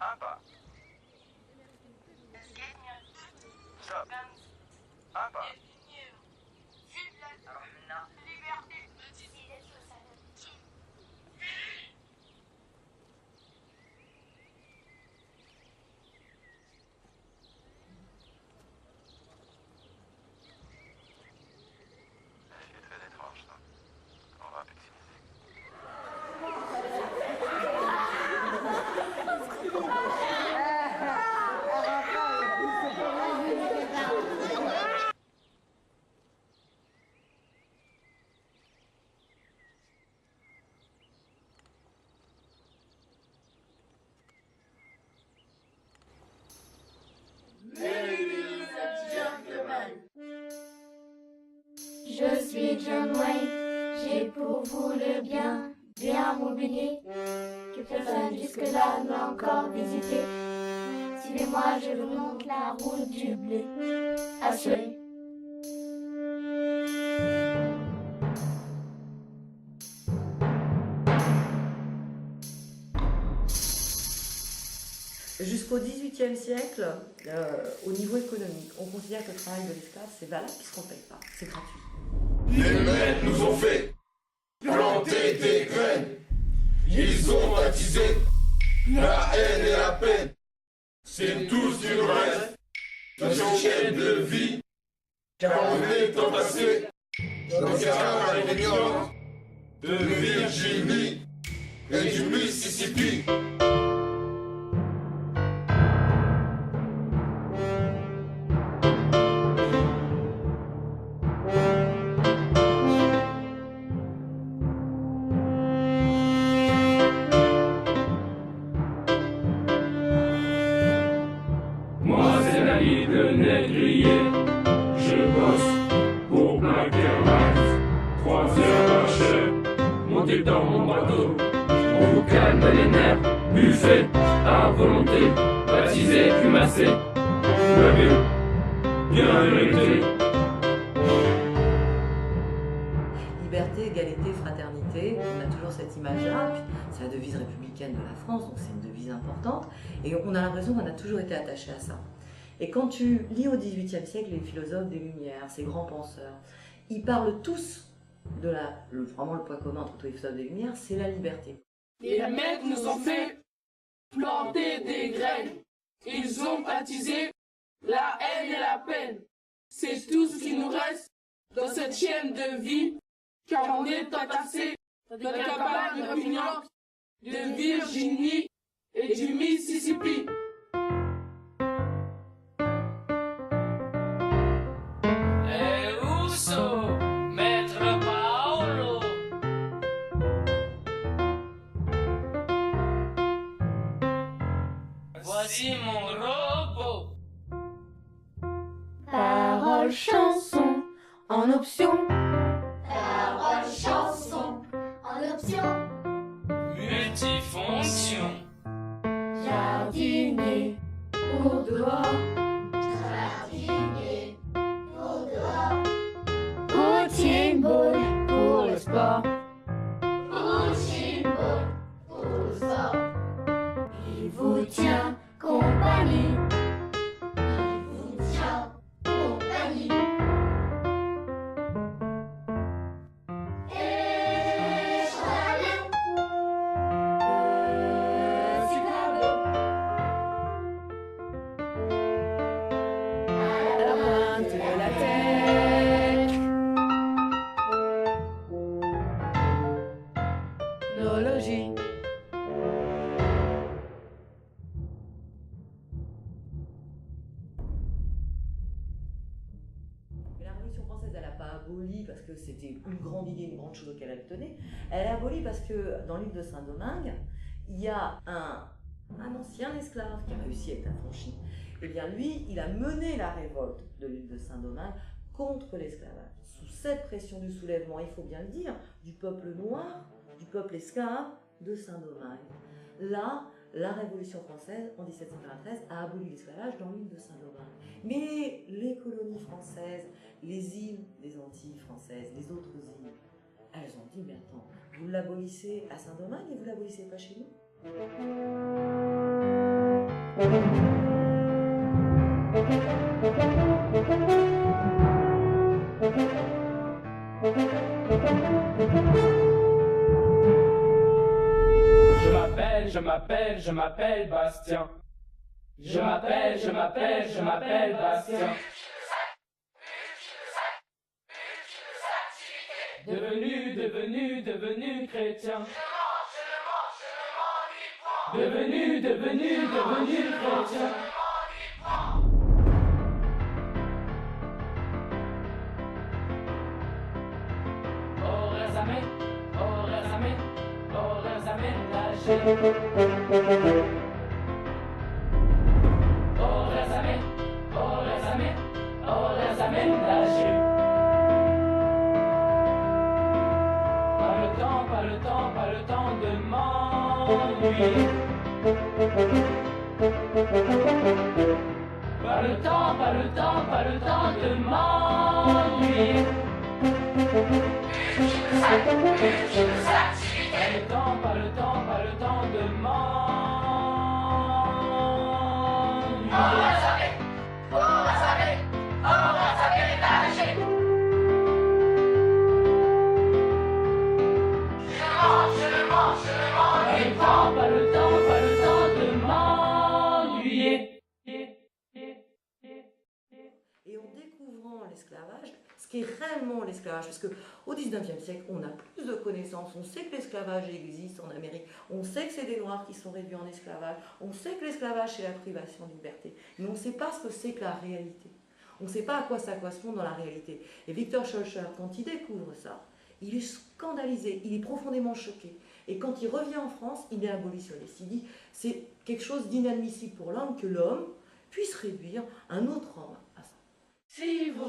Un pas. Stop. Un pas. C'est très étrange, ça. On va optimiser. Je suis John Wayne, j'ai pour vous le bien m'oublier, que personne jusque-là n'a encore visité. Suivez-moi, je vous montre la route du blé. Assuré. Jusqu'au XVIIIe siècle, au niveau économique, on considère que le travail de l'esclave, c'est valable puisqu'on ne paye pas, c'est gratuit. Les maîtres nous ont fait planter des graines. Ils ont baptisé la haine et la peine. C'est tout ce qu'il nous reste dans cette chaîne de vie, car on est entassé dans les caravanes de Virginie et du Mississippi. Moi c'est Nali le négrier, je bosse pour Black Airlines. 3 heures par chef, montez dans mon bateau. On vous calme les nerfs, buffet à volonté, baptisé puis massé. L'avez bien mérité. Liberté, égalité, fraternité, on a toujours cette image-là, puis c'est la devise républicaine de la France, donc c'est une devise importante, et on a l'impression qu'on a toujours été attaché à ça. Et quand tu lis au XVIIIe siècle les philosophes des Lumières, ces grands penseurs, ils parlent tous de vraiment le point commun entre tous les philosophes des Lumières, c'est la liberté. Les maîtres nous ont fait planter des graines. Ils ont baptisé la haine et la peine. C'est tout ce qui nous reste dans cette chaîne de vie, car on est entassé dans les cabanes répugnantes de Virginie et du Mississippi. Maître Paolo. Voici mon robot. Parole chanson en option. Parole chanson en option. Multifonction. Jardinier pour dehors. Jardinier pour dehors. Routine ball pour le sport. Punching ball pour le sport. Il vous tient compagnie. Il vous tient compagnie. Et Charlot. Chicago. À la pointe de la tête. Nologie. Mais la Révolution française, elle n'a pas aboli parce que c'était une grande idée, une grande chose auquel elle tenait. Elle a aboli parce que dans l'île de Saint-Domingue, il y a un ancien esclave qui a réussi à être affranchi. Eh bien lui, il a mené la révolte de l'île de Saint-Domingue contre l'esclavage. Sous cette pression du soulèvement, il faut bien le dire, du peuple noir, du peuple esclave de Saint-Domingue. Là, la Révolution française, en 1793, a aboli l'esclavage dans l'île de Saint-Domingue. Mais les colonies françaises, les îles des Antilles françaises, les autres îles, elles ont dit, mais attends, vous l'abolissez à Saint-Domingue et vous l'abolissez pas chez nous ? Je m'appelle Bastien. Je m'appelle Bastien. Devenu chrétien. Devenu chrétien. Pas le temps de m'ennuyer. Pas le temps de m'ennuyer. Pas le temps de Pas le temps de m'ennuyer. Et en découvrant l'esclavage, ce qui est réellement l'esclavage, parce qu'au XIXe siècle, on a plus de connaissances, on sait que l'esclavage existe en Amérique, on sait que c'est des Noirs qui sont réduits en esclavage, on sait que l'esclavage c'est la privation de liberté, mais on ne sait pas ce que c'est que la réalité. On ne sait pas à quoi ça correspond dans la réalité. Et Victor Schœlcher, quand il découvre ça, il est scandalisé, il est profondément choqué. Et quand il revient en France, il est abolitionniste. Il dit c'est quelque chose d'inadmissible pour l'homme que l'homme puisse réduire un autre homme à ça. Si vous